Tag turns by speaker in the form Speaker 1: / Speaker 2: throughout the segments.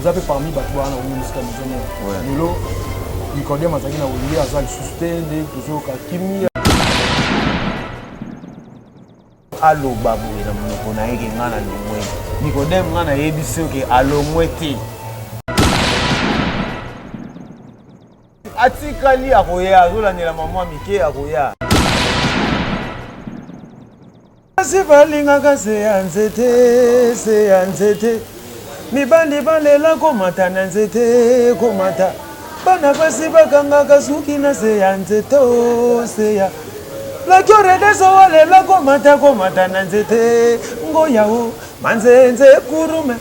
Speaker 1: vous avez parmi Batouana ou Musique Maison. Nilo, Nicodème Mazagina Ouli, Azal Sustain, toujours Kakimi.
Speaker 2: Allo babu ina monoko na yeke ngana lomwe Nicodème ngana yebisi ke alomwe te atikali akoya azolandela mama mike akoya asibalingaka se ya nzete mibandi balela komata na nzete komata bana basi bakangaka suki na se ya nzete se ya la kyore deso wale la komata na nzete ngoya o manzenze kurume.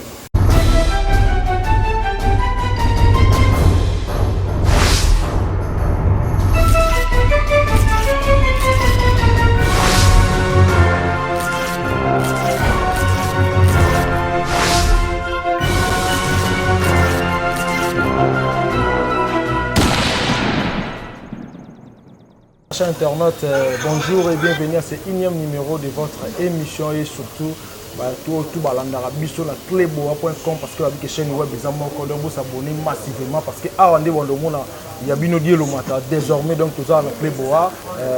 Speaker 1: Chers internautes, bonjour et bienvenue à ce énième numéro de votre émission et surtout tout balandara biso na cleboa.com parce que la chaîne web est donc vous abonnez massivement parce que awande wondomona ya bino dielo mata désormais donc tout ça na cleboa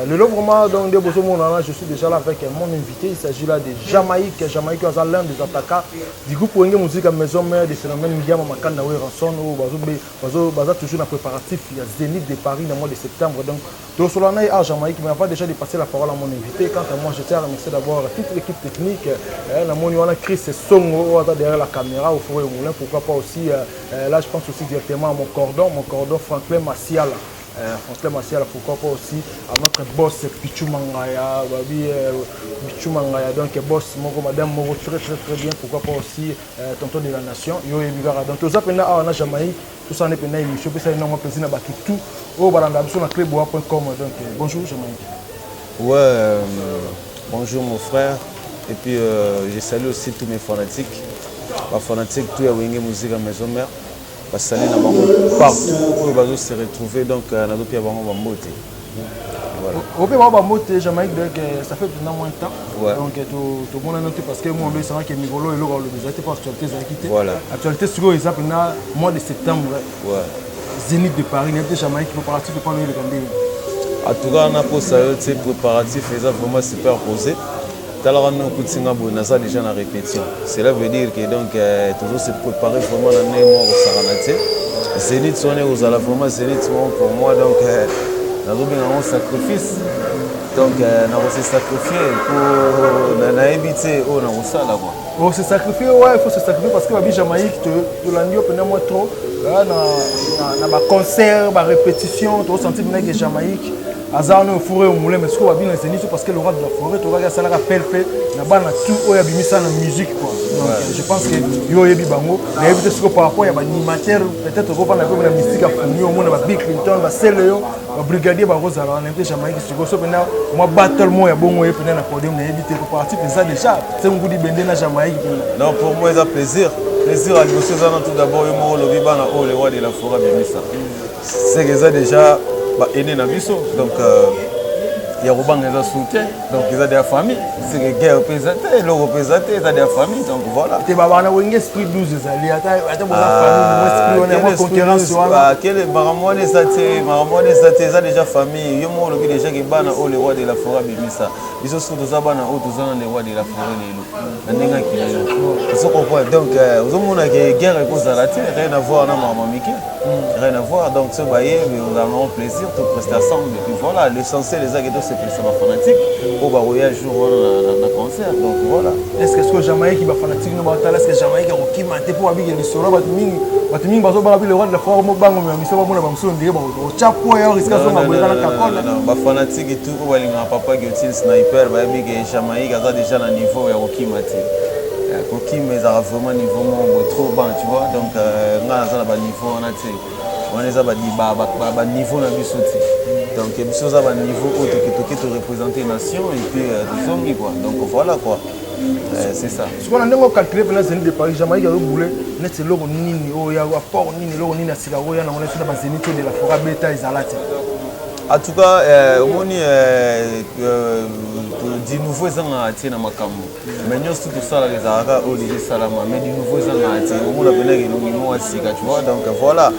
Speaker 1: le lot vraiment donc de boso mona je suis déjà là avec mon invité, il s'agit là de Jamaïque est l'un des attaquants du groupe Wenge Musique Maison Mère des phénomènes Miyama Makanda we ranson ou bazo toujours na préparatif il y a Zénith de Paris dans le mois de septembre donc tout cela est à Jamaïque mais avant déjà de passer la parole à mon invité quant à moi je tiens à remercier d'abord toute l'équipe technique la moni on a Chris Songo derrière la caméra au four et au moulin pourquoi pas aussi là je pense aussi directement à mon cordon Franklin Massiala pourquoi pas aussi à notre boss Pichu Mangaya donc boss Moko madame Moko très bien pourquoi pas aussi tonton de la nation yo ebigara donc tout ça pena on a Jamaïque tout ça n'est pena émission puis ça énormément plaisir na baki tout au balanda sur na cleboa.com donc bonjour Jamaïque.
Speaker 3: Bonjour mon frère. Et puis je salue aussi tous mes fanatiques. Les fanatiques, tout est Wenge Musique Maison Mère. Parce que partout où ils vont se retrouver, donc nous avons pu avoir un mot.
Speaker 1: Au pays où Jamaïque, ça fait maintenant moins de temps.
Speaker 3: Ouais.
Speaker 1: Donc tout le monde a noté parce que moi, on sait que Migolo et Loro, les activités pour l'actualité, ça a quitté.
Speaker 3: Voilà.
Speaker 1: L'actualité, c'est que ça fait mois de septembre.
Speaker 3: Ouais.
Speaker 1: Zénith de Paris, il y a des Jamaïques préparatifs pour nous les Gambés.
Speaker 3: En tout cas, on a pour ça, ces préparatifs, ils sont vraiment superposés. Alors, nous avons déjà la répétition. Cela veut dire que donc, toujours se préparer vraiment dans le monde au Zénith, on est aux vraiment Zénith pour moi. Donc, nous avons un sacrifice. Donc, nous avons se sacrifier pour éviter ça là.
Speaker 1: Bon, se sacrifier, ouais, il faut se sacrifier parce que la Jamaïque, tu l'as dit, moins trop. Dans les concerts, les répétitions, tu as senti que Jamaïque. Azar no fourré au moulin mais ce qu'on va bien enseigner parce que le roi de la forêt tu regardes ça là rappelle fait na bana tout oya bimisa na musique quoi donc je pense que yo yebi bango na éviter ce que par rapport ya ba animateur peut-être qu'on va na comme la musique a fourni au monde ba Bill Clinton ba Seleo ba brigadier ba Rosa on invité Jamaïque ce que so pena moi battle moi ya bongo et pena na podium na éviter ko partir ça déjà c'est un goût de bender na Jamaïque
Speaker 3: non pour moi c'est un plaisir à nous tout d'abord yo mo lobi bana o le roi de la forêt bimisa c'est que ça déjà aîné na biso donc il y a des soutien donc ils ont des familles c'est que guerre représenté le représenté ils ont des familles donc voilà
Speaker 1: tu vas avoir un esprit 12 ali ata famille on est en concurrence
Speaker 3: quel maramone ça ça déjà famille yo mo lobi déjà que bana o le roi de la forêt bimisa biso surtout za bana o tozana le roi de la forêt lelo na ninga kilelo ça comprend donc ozomona que guerre ekozala te rien à voir na mama miki rien à voir donc ce bailler mais nous avons plaisir de rester ensemble et puis voilà l'essentiel les agents c'est que ça va fanatique au baroya jour dans concert donc voilà
Speaker 1: est-ce que Jamaïque va fanatique no ba est-ce que Jamaïque a qui maté pour habiller les solo batuming bazo ba le roi de la forêt mo bango mais miso ba mona ba mso ndire ba o chapo ya risque ça na boyana kakona
Speaker 3: ba fanatique et tout ba linga papa Guilty sniper ba bi que Jamaïque a déjà na niveau ya qui maté Koki mais ça vraiment niveau trop bas tu vois donc nga ça ba niveau on a tu on est ça ba niveau na bisoti donc biso ça ba niveau autre qui représenter nation et puis des quoi donc voilà quoi c'est ça
Speaker 1: ce qu'on a ndenge calculer pour la Zénith de Paris Jamaïque a boulé net c'est logo nini o ya rapport nini logo nini asika o ya na on est sur la Zénith de la forêt bêta izalate
Speaker 3: en tout cas on du nouveau ezanga atie na makambo mais nyonso tosala ezalaka oyo déjà esalama mais du nouveau ezanga atie omona penaka elongi moko ya sika tu vois donc voilà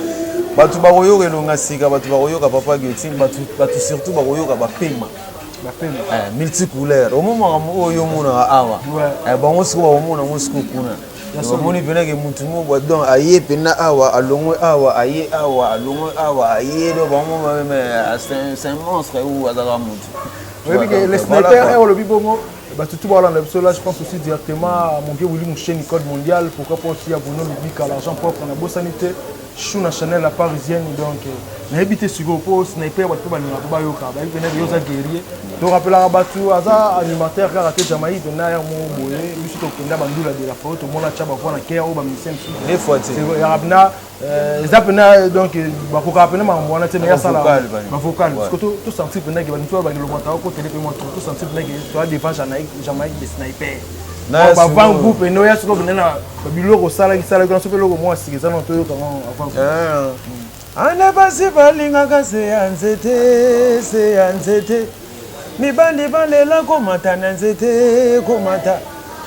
Speaker 3: bato bakoyoka elongi ya sika bato bakoyoka papa Guillotine bato surtout bakoyoka bapema multicouleur omomakambo oyo omonaka awa bango siko bakomona ngo siko kuna bamoni penaka mutu moko donc aye pena awa alongwe awa aye awa alongwe awa aye do bango c'est un monstre ou azaka mutu.
Speaker 1: Oui, les snipers le bibongo tout là je pense aussi directement à mon vieux Willy Mouchen code mondial pourquoi pas aussi à Bruno Lubic à l'argent propre na beau sanité Chouna Chanel la parisienne donc na habité sur go sniper bato ba ninga ba yoka ba venir yoza guerrier to rappela batu aza animateur karaté Jamaïque na ya mo boye biso to kenda bandula de la photo mona chaba kwa na kia o ba misem
Speaker 3: les fois
Speaker 1: c'est yarabna zapena donc ba ko kapena ma mona te ya sala ba vocal parce que tout senti pena que ba nito ba ngelo mata ko télé pe mo tout senti pena que toi devant Jamaïque des snipers avant groupe no ya soko bina biloko sala grand sope loko mo asikisa na toyo kama avant
Speaker 2: ana basi balingaka se anzete mibali balela komata na nzete komata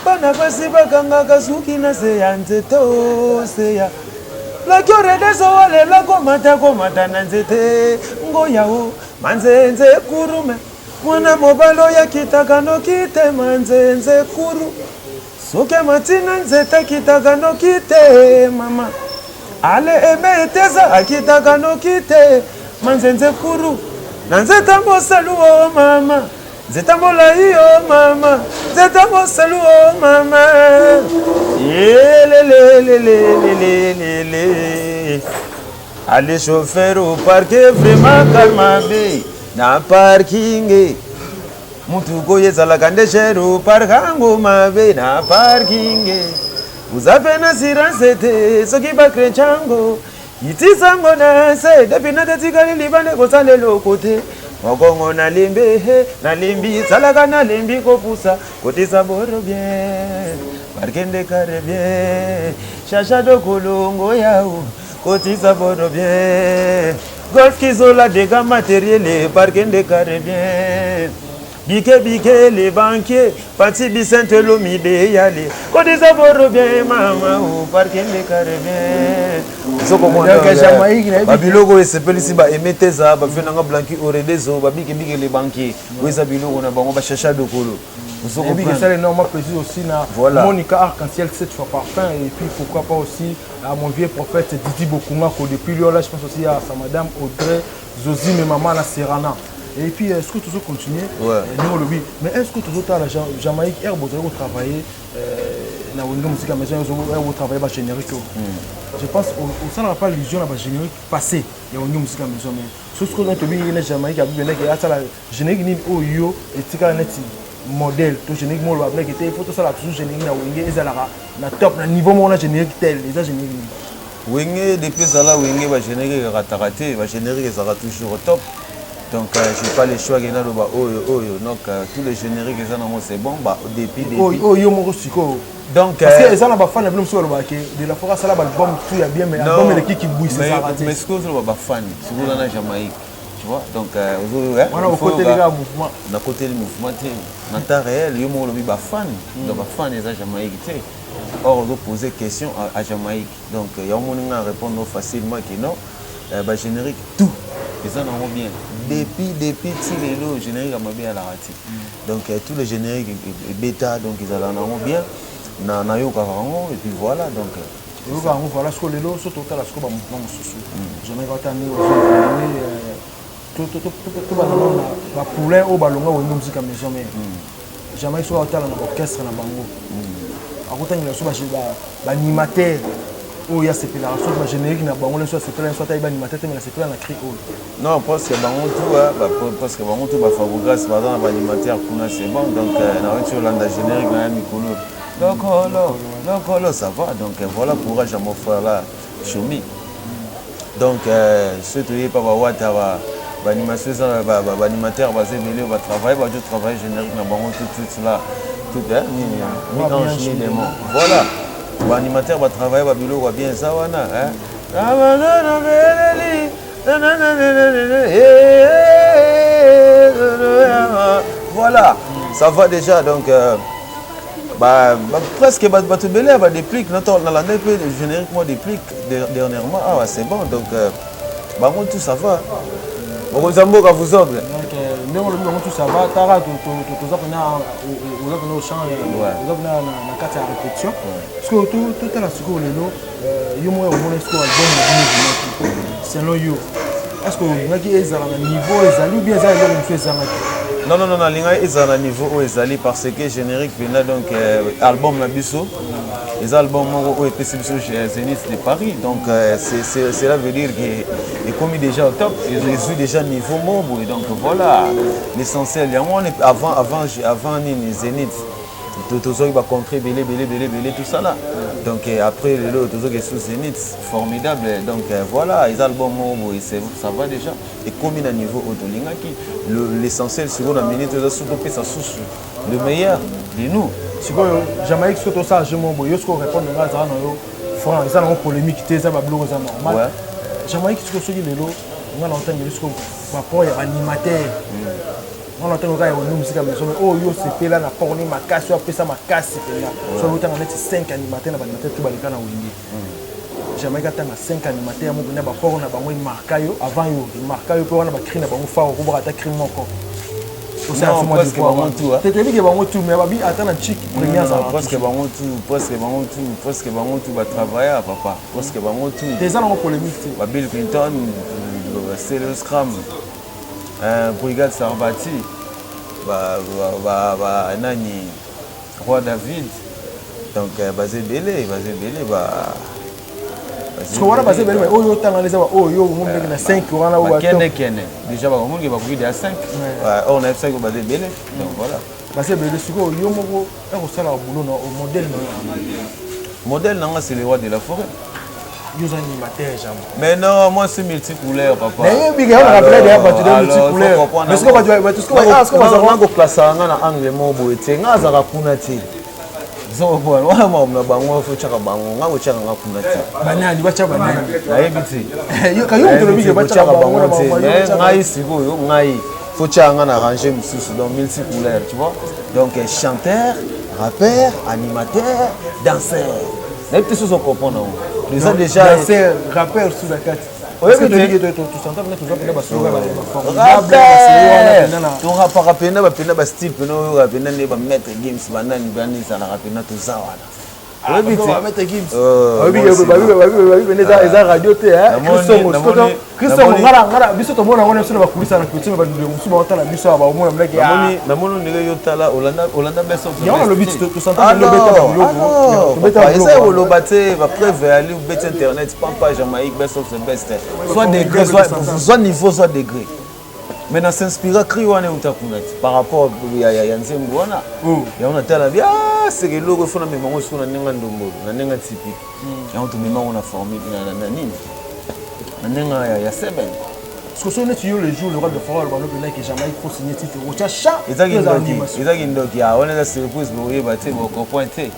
Speaker 2: bana basi bakangaka suki na se anzete seya la kyore deso walela komata na nzete ngoyao manzenze kurume mwana mobalo ya kitaka no kite manzenze kuru soke matina nzete kitaka no kite mama ale eme eteza akitaka no kite manzenze kuru na nzeta mosalu o mama nzeta molai o mama nzeta mosalu o mama lelelelelelelele ale chauffeur au parquet vraiment calme na parking mutu koyezalaka nde shero parkango mabe na parking uzape na siranse te soki bakre chango itisango na se depi na tetikali libane kosala eloko te mokongo nalembi zalaka nalembi kopusa kotisa boro bien parkende kare bien shashado kolongo yao kotisa boro bien golf kizola dégâts matériels parkende kare bien bike les banquiers parti Bicente Lomide yale kotisa boro bien mama o parkende kare bien soko mona babiloko esepelisi ba emeteza ba fenanga blanki oredezo ba bike les banquiers weza biloko na bango ba chacha dokolo.
Speaker 1: Et puis ça énormément précis aussi na Monica Arc-en-Ciel 7 fois par fin et puis pourquoi pas aussi à mon vieux prophète Didi Bokunga depuis lui là je pense aussi à sa madame Audrey Zozi et maman la Serrana. Et puis est-ce que tu veux continuer mais est-ce que tu veux la Jamaïque air vous travailler na wenge musique maison vous travailler ba générique. Je pense au ça n'a pas l'illusion la générique passé ya wenge musique maison mais ce que on te dit na Jamaïque a bien que ça la générique ni oyo et tika neti modèle to générique mo lo avec était faut tout ça la toujours générique na wenge ezalaka na top na niveau mo na générique tel déjà générique
Speaker 3: wenge depuis ça là wenge ba générique rataraté ba générique ezalaka toujours au top donc j'ai pas le choix que na lo ba oyo donc tous les génériques c'est bon bah depuis
Speaker 1: oyo mo siko donc parce que ça na ba fan na blum so lo ba ke de la fois ça là ba album tout ya bien mais album le qui bouille c'est ça
Speaker 3: mais ce que zo ba fan si vous na Jamaïque tu vois donc
Speaker 1: on a côté les mouvement
Speaker 3: na côté le mouvement na temps réel yo mo lo bi ba fan donc ba fan des Jamaïque tu sais or on doit poser question à Jamaïque donc ya mo nga répondre facilement que non ba générique tout ça non bien depuis Tilelo générique à bien à la rati donc tous les génériques bêta donc ils allent bien na yo karango et puis voilà donc
Speaker 1: voilà ce que les lots sont total à ce que ba mouvement soso jamais va tani tout ba poulet au balonga ou musique à maison mais jamais soit total dans orchestre na bango akotani la so ba animateur oh il y a cette pénération de générique na bango soit c'est plein soit taille animateur mais c'est plein la cri
Speaker 3: non parce que bango tout parce que bango tout ba fabriquer par exemple animateur kuna c'est bon donc na voiture landa générique na mikolo donc ça va donc voilà courage à mon frère là Choumi donc surtout pas ba wata ba animation ça ba animateur ba zébélé ba travailler générique na bango tout là tout voilà l'animateur va travailler va biloko va bien ça wana voilà ça va déjà donc presque bato belé ba déplique notre nalanda peu génériquement déplique dernièrement ah c'est bon donc bango tout ça va okozambo ka vous ordre
Speaker 1: donc ndenge le bango tout ça va tara toza pena au champ oza pena na kati ya répétition parce que tout la siko lelo yo mo mona siko album selon you est-ce que ngaki ezala na niveau ezali ou bien ezali le monsieur ezala
Speaker 3: non linga ezala niveau où ezali parce que générique pena donc album na biso les albums moko été chez Zénith de Paris donc cela veut dire que est commis déjà au top ils ont déjà niveau mobile donc voilà l'essentiel avant ni Zénith tout ça va contrer belé tout ça là donc après le tout ça qui est sous Zénith formidable donc voilà les albums mobile ça va déjà et commis à niveau autolingaki l'essentiel c'est qu'on a mené tout ça surtout ça sous le meilleur de nous
Speaker 1: sikoyo Jamaïque surtout ça je mon boyo ce qu'on répond na za na yo franc ça na polémique té ça ba blogo ça normal Jamaïque ce que soki lelo on a longtemps mais ce qu'on va pour animateur on a longtemps ka yo musique mais oh yo c'est là na porni makasi après ça makasi là so yo tanga net 5 animateurs na ba animateurs tout ba lekana windi Jamaïque tanga 5 animateurs mo na ba porna ba mo markayo avant yo markayo pe wana ba cri na ba mo fa ko ba ta cri moko
Speaker 3: non, presque bango tout.
Speaker 1: Tu te dis que bango tout, mais babi attends un chic première ça.
Speaker 3: Presque bango tout va travailler papa. Presque bango tout.
Speaker 1: Des ans en polémique.
Speaker 3: Bill Clinton, Célio Scram, Brigade Sarbati, nani Roi David. Donc basé belé
Speaker 1: parce que voilà basé belé mais oh yo tanga les oh yo mo ndenge na 5 wana ou
Speaker 3: kene déjà ba mo ngi ba kuidi à 5 on a 5 basé belé donc voilà
Speaker 1: basé belé siko yo moko e ko sala boulot no modèle nanga c'est le roi de la forêt yo animateur jamais
Speaker 3: mais non moi c'est multicouleur papa
Speaker 1: mais big on rappelle déjà pas de multicouleur mais ce que va tout ce que va
Speaker 3: ko classe nga na angle mo bo ete nga za ka kuna te zo bon wala mna bango fo chaka bango nga go chaka nga kuna te
Speaker 1: banani ba chaka banani
Speaker 3: ayebiti
Speaker 1: yo kayo mutolo bige ba chaka bango
Speaker 3: te ngai siko yo ngai fo chaka nga na ranger mususu dans multicouleur tu vois donc chanteur rappeur animateur danseur les petits choses on comprend non déjà
Speaker 1: danseur rappeur sous la carte. Oui, mais tu s'entends bien, tu dois faire
Speaker 3: des style, mettre games, banani, ça la rapena tout ça.
Speaker 1: Oui, tu vas mettre games. Oui, radio T, Christophe, ngara biso to mona ngona sona bakulisa na kutima ba ndio musuba otala biso ba omona mleke ya
Speaker 3: na mono ndenge yotala Olanda beso
Speaker 1: ya on le bit to s'entend le beta ba logo
Speaker 3: to beta esa lo baté ba preuve ali ou bet internet pampa Jamaïque best of the best soit degré soit niveau soit degré mais na s'inspira cri wana utakunati par rapport ya nzembo wana ya on atala bien c'est que logo fona me mango sona nenga ndombo na nenga typique ya on to me mango na formule na nini Nenga ya 7
Speaker 1: parce que sonne tu le jour le roi de forêt le ballon que Jamaïque faut signer titre au chacha
Speaker 3: ezaki ndoki ya on est surprise boye ba te bo pointer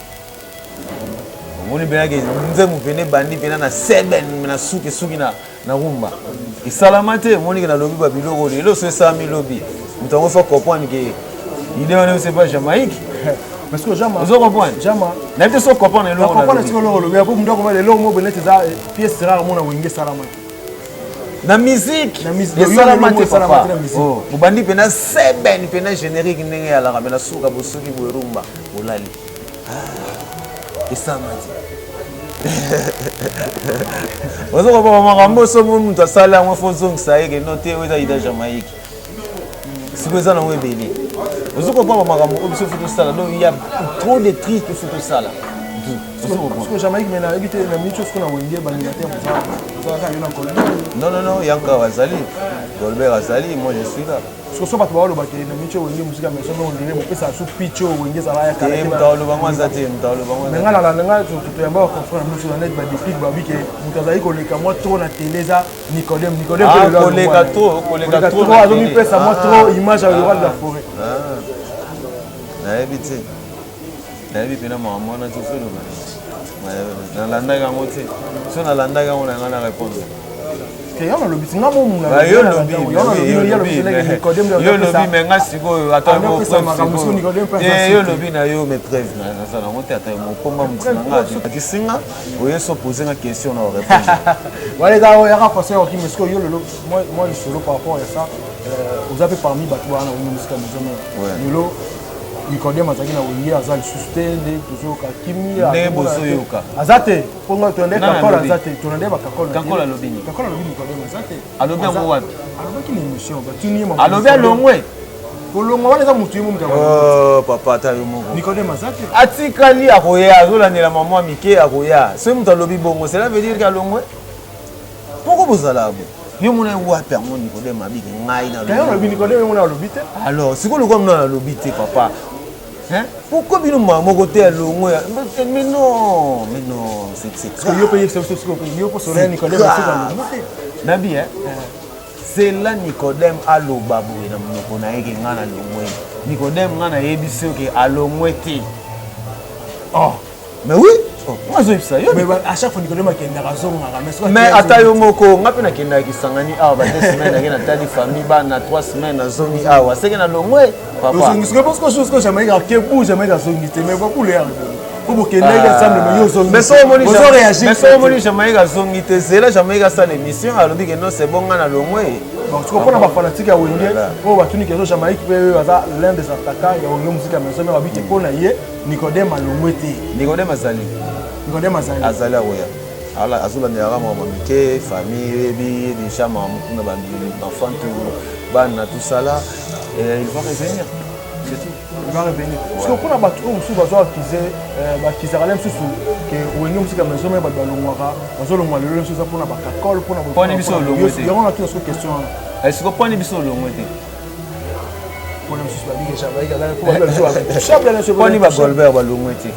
Speaker 3: moni benaki nzemu pene bandi pena na 7 na suki na rumba isalamate moni na lobi ba biloko lelo so 100000 lobi mutango faut comprendre que idée on c'est pas Jamaïque
Speaker 1: parce que Jama
Speaker 3: vous comprenez
Speaker 1: Jama
Speaker 3: na te so comprendre le
Speaker 1: logo comprendre ce que le lobi pour ndoko ba le logo mo benete za pièce rare mona wenge salama
Speaker 3: na musique
Speaker 1: salamate
Speaker 3: papa oh bandi pena 7 pena générique ndenge ya la rabena suka bosuki boerumba bolali esamati ozo ko ba makambo so muntu asala ngo fonzo ngisaye note weza ida Jamaïque sikoza na webeli ozo ko ba makambo obiso futu sala donc il y a trop de trucs que futu sala
Speaker 1: parce que Jamaïque mais na éviter na micho ce qu'on a wenge banimateur
Speaker 3: non Yanka Wazali Golbert Azali moi je suis là
Speaker 1: parce que so pas ba lo ba na micho wenge musique mais so non ndire mo pesa su picho wenge sala ya kala
Speaker 3: mtalo bangwa zati mtalo bangwa
Speaker 1: mais nga to yamba comprendre nous sur net ba déclic ba bi ke mutazali ko leka mo trop na télé za Nicodème
Speaker 3: koleka trop
Speaker 1: azo mi pesa mo trop image à le roi de la forêt
Speaker 3: na éviter na éviter na maman na tout solo na landa yango te so na landa yango na ngana répondre
Speaker 1: te yana lobi singa mo munga
Speaker 3: yo lobi mais nga sikoyo ata mo yo lobi na yo mais preuve na ça na monte ata mo komba mutina nga kisinga oye so poser une question na répondre
Speaker 1: voilà da ya ka passer au kimi siko yo lolo moi je solo par rapport à ça vous avez parmi bato wana au musique maison lolo Nicodème azaki na oyi azal sustain toujours ka kimi
Speaker 3: ne boso yoka
Speaker 1: azate pongo tonde kakola azate tonde ba
Speaker 3: kakola lobini
Speaker 1: Nicodème azate
Speaker 3: alobi ngo wapi
Speaker 1: alobi ki émission ba tuni mo
Speaker 3: alobi alongwe
Speaker 1: kolongo wana za mutu yimo mutaka
Speaker 3: oh papa ta yo moko
Speaker 1: Nicodème azate
Speaker 3: atikali akoya azolandela maman mike akoya so mutu alobi bongo cela veut dire que alongwe pourquoi bozala bo yo mona wapi ngo Nicodème abiki ngai na
Speaker 1: kayo alobi Nicodème mona alobi te
Speaker 3: alors siko ko mona alobi te papa. Hein? Pourquoi bino maman côté alongwe mais non c'est
Speaker 1: parce que yo paye c'est yo pour soleil Nicodème c'est
Speaker 3: nabi hein c'est là Nicodème aloba boye na monoko na yeke ngana longwe Nicodème ngana yebiso ke alongwe te oh mais oui moi je sais
Speaker 1: mais à chaque fois Nicodème akendaka zonga
Speaker 3: mais ata yo moko ngape nakendaka kisangani awa ba 2 semaines akena tali famille ba na 3 semaines na zongi awa seke na longwe papa
Speaker 1: je pense que chose que jamais que bouge jamais dans zongi mais pas pour les pour que les ensemble mais yo zongi
Speaker 3: mais so moni jamais ka zongi te c'est là jamais ka ça l'émission alobi que non c'est bon ngana longwe
Speaker 1: donc tu comprends ba fanatique ya wenge o ba tuni kezo jamais qui peut aza l'un des attaquants ya wenge musique mais so mais babiki pona ye Nicodème alongwe te
Speaker 3: Nicodème azali azali akoya ala azolandela mama mike famille ebi déjà mama mukuna ba enfant tout bana tout ça là il va revenir c'est tout
Speaker 1: il va revenir parce que kuna bato musu bazo akizaka même susu que wenge musika maison mais bato balongwaka bazolongwa lelo susu pona bakakol
Speaker 3: pona biso longwe te
Speaker 1: yo on a tout ce question
Speaker 3: est-ce que pona biso longwe te
Speaker 1: pona musu babike chabaika là pour
Speaker 3: poni ba Golbert balongwe te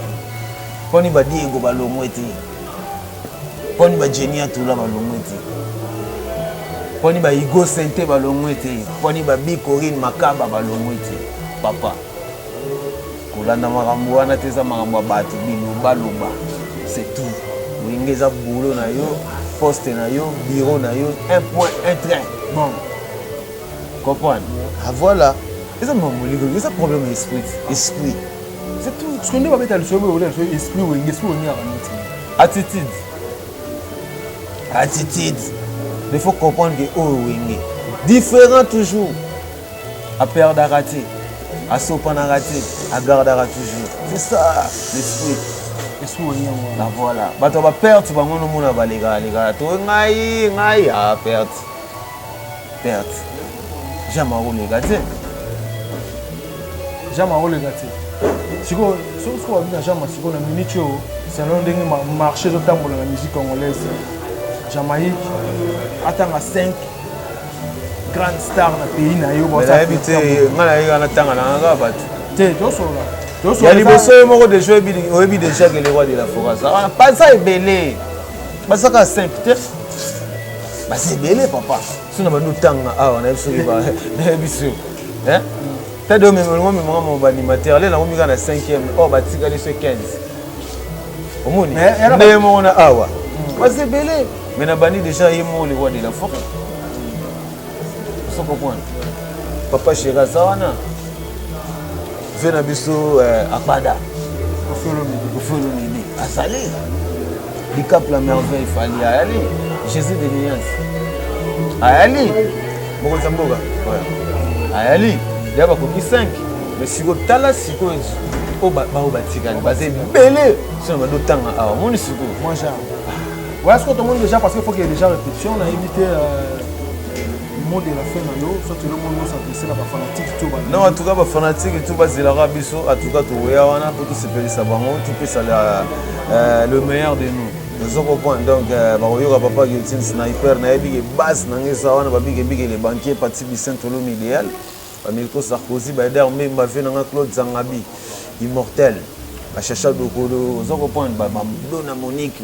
Speaker 3: poni ba Diego balongwe te poni ba Jenny Atula balongwe te poni ba Igo Sente balongwe te poni ba Bicorine Makaba balongwe te papa kolanda makambo wana te za makambo bato bino baloba c'est tout wingeza boulot na yo poste na yo bureau na yo un point un train
Speaker 1: bon
Speaker 3: comprendre ah voilà c'est ça mon ligue c'est ça problème esprit
Speaker 1: c'est tout ce qu'on doit mettre à l'esprit ou
Speaker 3: attitude il faut comprendre que oh wingé différent toujours à perdre à rater à sauter à rater à garder à toujours c'est ça l'esprit la voilà bato ba perdre ba ngono mona ba les gars to ngai à perdre jamais les gars
Speaker 1: siko so na jama siko na minute yo c'est un ndenge marché zo tambola na musique congolaise Jamaïque atanga 5 grandes stars na pays na yo
Speaker 3: ba habité ngala yo na tanga na nga bato
Speaker 1: te to so
Speaker 3: ya liboso moko de jeu oyebi déjà que le roi de la forêt ça pas ça ebele basa ka 5 te basa ebele papa sona ba nutanga awa na biso ba biso hein t'as deux même mon animateur là on mika na 5e oh batika les 15 omoni mais mon awa basa ebele mais na bani déjà yemo le roi de la forêt ça comprendre papa chéra sawana vena biso akpada ofolo midi asali Dicap la merveille fali ayali Jésus de Niance ayali moko zamboga ayali yaba koki 5 mais siko tala siko o ba batikani bazé belé sinon ba dotanga awa moni siko
Speaker 1: moi ça ouais est-ce que tout le monde déjà parce qu'il faut qu'il y ait déjà répétition on a évité mot de la fin na yo soit tout le monde s'adresser à ba fanatique tout ba
Speaker 3: non en tout cas ba fanatique tout ba zela biso en tout cas to ya wana pour tout se payer ça bango tu peux ça le meilleur de nous nous avons point donc ba yoka papa qui sniper na yebi base na ngesa wana ba bige les banquiers parti bi Saint-Olome idéal ba Milko Sarkozy ba der même ba fait na Claude Zangabi immortel ba chacha dokolo nous avons point ba dona Monique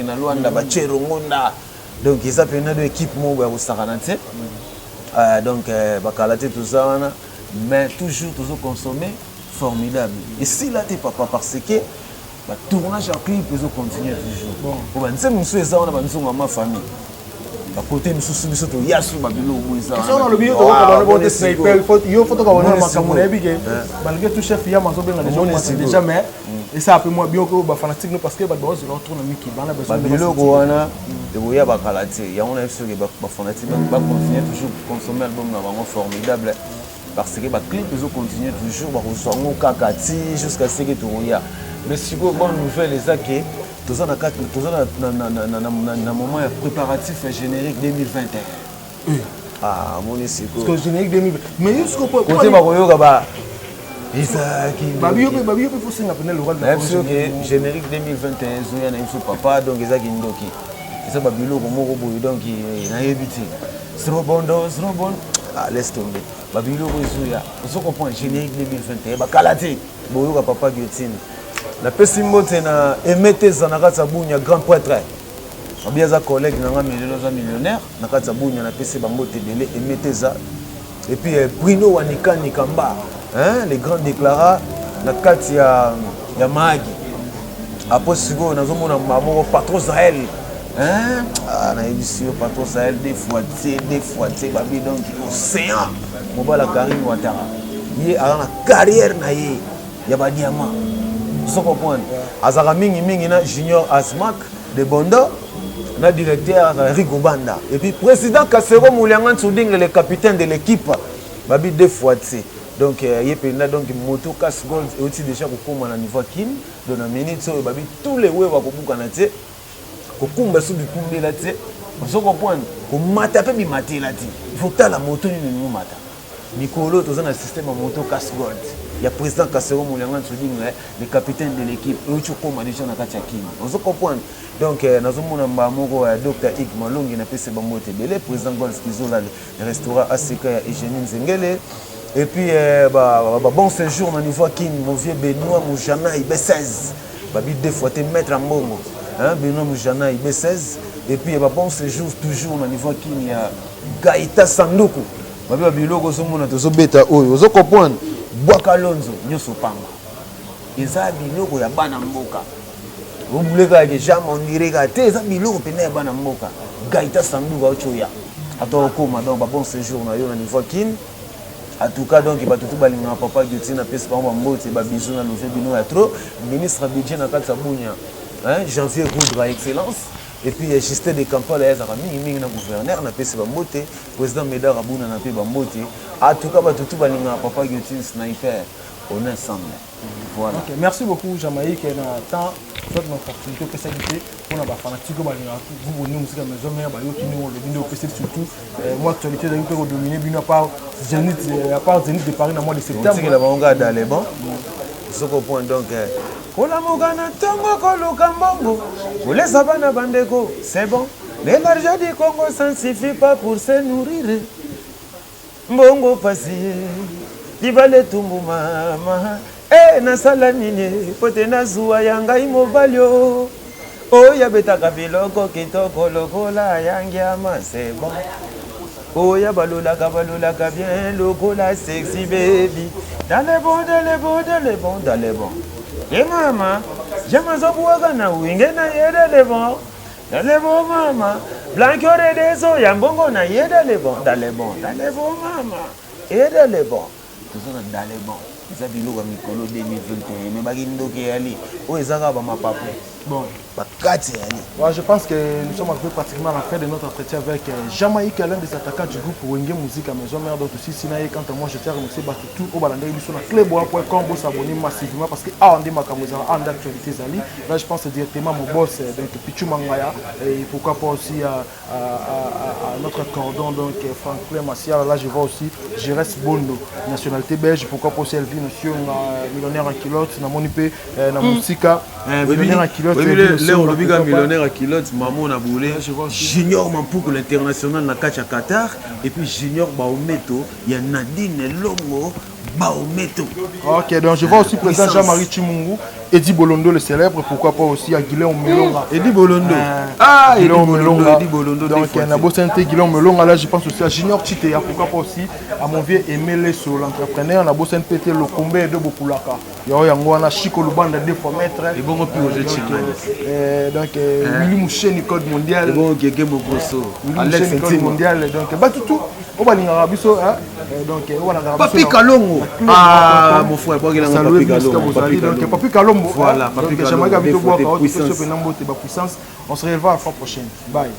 Speaker 3: na Luanda ba Chero Ngonda donc ils appellent deux équipes mo ba Saranate donc bakalaté tout ça wana mais toujours consommer formidable et si là t'es papa parce que tournage en clip peut continuer toujours bon bah nous sommes ça on a besoin de ma famille à côté nous sous biso to yasu ba bilo boisa
Speaker 1: ça on a le bio to ko na bon sniper il faut to ko na makamuna ebike malgré tout chef ya mazo benga déjà mais et ça après moi bien ko ba fanatique nous parce que ba dozo retourne miki bana besoin
Speaker 3: de bilo ko wana de boya ba kalate ya on a sûr que ba fanatique ba continuer toujours consommer album na vraiment formidable parce que ba clip ils ont continuer toujours ba ressongo kakati jusqu'à ce que tout ya mais si bonne nouvelle les que tous en na moment préparatif générique 2021 ah mon ici
Speaker 1: parce que générique 2020 mais jusqu'au point
Speaker 3: côté ba koyoka ba Isaki
Speaker 1: babio faut singa penel le rôle de
Speaker 3: générique 2021 zoya na imso papa donc Isaki ndoki ça ba biloko moko boyo donc na yebiti trop bon ah laisse tomber ba biloko zoya on comprend générique 2021 ba kalate boyo papa Guetine la pesimbote na emete zanakata bunya grand prêtre bien za collègue na millionnaire na kata bunya na pesi bambote belé emete za et puis Bruno Wanika Nikamba hein les grands déclarats na kati ya magi après sigo nazomona mamo patron Sahel hein na édition patron Sahel des fois babi donc océan mobala Karim Ouattara yé a la carrière na yé ya ba diamant vous comprenez azara mingi na junior Asmak de Bondo na directeur Rigo Banda et puis président Kasero Mouliangan Souding le capitaine de l'équipe babi deux fois donc yependa donc moto cash gold et aussi déjà kokoma na niveau kin de na minute so babi tous les wewa kobuka na te kokumba su bikumbe la te vous comprenez ko mata pe bi maté la te il faut ta la moto ni mata Nicolo tous un système moto cash gold. Il y a président Kassero Mouliangan Souding le capitaine de l'équipe et tu comme déjà na katia kin. Vous comprenez donc nazomona mbamoko Dr Ig Malongi na pese bambote belé président Golf Kizola le restaurant ACK et Eugénie Zengele et puis bon séjour na niveau kin mon vieux Benoît Moujana IB16 babi deux fois te mettre en bongo hein Benoît Moujana IB16 et puis bon séjour toujours na niveau kin il y a Gaïta Sanduku babi biloko somona to beta oyo vous comprendre Bwaka Lonzo nyoso pamba eza biloko ya bana mboka obuleka ke jamais on dirait que te eza biloko pena ya bana mboka Gaïta Sanduku ochoya atokoma donc bon séjour na yo na niveau kin en tout cas donc ba tutu balinga papa Guetine na pesa pamba mbote ba bisou na lofe bino ya trop ministre budget na kata bunya hein Janvier Goudra excellence et puis Justin de Kampala ya zaka mingi na gouverneur na pesa mbote président Médard Abuna na pe mbote en tout cas ba tutu balinga papa Guetine sniper on est ensemble voilà
Speaker 1: OK merci beaucoup Jamaïque na temps toute notre opportunité que ça guité pour na ba fanatique balinga vous bonne musique maison mais ba yo kini on le bindo PC surtout moi actualité de ko dominer bino par Zénith de Paris dans le mois de septembre.
Speaker 3: C'est la bonga dans les bons. Ce qu'on point donc
Speaker 2: kola mugana tongo koluka mbongo kolesa bana bandeko c'est bon mais l'argent du Congo ça ne suffit pas pour se nourrir mbongo pasi libale tumbu mama na sala nini pote na zuwa yanga imobalio oya betaka biloko kitoko lokola yangiama c'est bon oya balolaka bien lokola sexy baby dans les bons et maman j'aime ça boire na winge na yede les bons dans les bons maman blanco redeso yambongo na yede les bons dans les bons maman yede les bons tout ça dans les bons ça biloko mikolo 2021 mais baki ndoke ali o ezaka ba mapapu
Speaker 1: bon
Speaker 3: bakati ali
Speaker 1: ouais, je pense que nous sommes arrivés pratiquement à la fin de notre entretien avec Jamaïque, l'un des attaquants du groupe Wenge Musique à Maison Mère. Donc aussi Sinaï, quant à moi je tiens à remercier tout au balanda ils sont à cléboa.com pour s'abonner massivement parce que on dit makamouza en d'actualité zali là je pense directement mon boss donc Pichu Mangaya et pourquoi pas aussi à notre cordon donc Franklin Massial là je vois aussi Jérès Bondo nationalité belge pourquoi pas aussi Elvin Monsieur millionnaire en kilote na monipe na Musika millionnaire en kilote
Speaker 3: millionnaire à kilote maman na boulé junior Mampuku l'international na kacha Qatar et puis junior Baometo il y a Nadine Longo Baometo.
Speaker 1: OK donc je vois aussi président Jean-Marie Chimungu Eddie Bolondo le célèbre, pourquoi pas aussi à Guillaume Melonga.
Speaker 3: Eddie Bolondo.
Speaker 1: Guillaume Melonga.
Speaker 3: Eddie Bolondo.
Speaker 1: Donc il y a un beau santé Guillaume Melonga. Là je pense aussi à Junior Chitea, pourquoi pas aussi à mon vieux Aimé Lesso, l'entrepreneur. On a beau santé le Combe de Bopulaka. Il y a un Chico Lubanda 2 fois maître.
Speaker 3: Et bon plus au
Speaker 1: donc Willy Moucheni code mondial.
Speaker 3: Et bon Gege Mogrosso.
Speaker 1: Alex code mondial. Donc bah tout. On va dire Arabiso hein. Donc on va
Speaker 3: Papi Kalongo. Ah mon frère, pas qu'il a Papi Kalongo.
Speaker 1: Donc Papi Kalongo.
Speaker 3: Voilà, Papi Kalongo.
Speaker 1: Puissance. On se revoit la fois prochaine. Bye.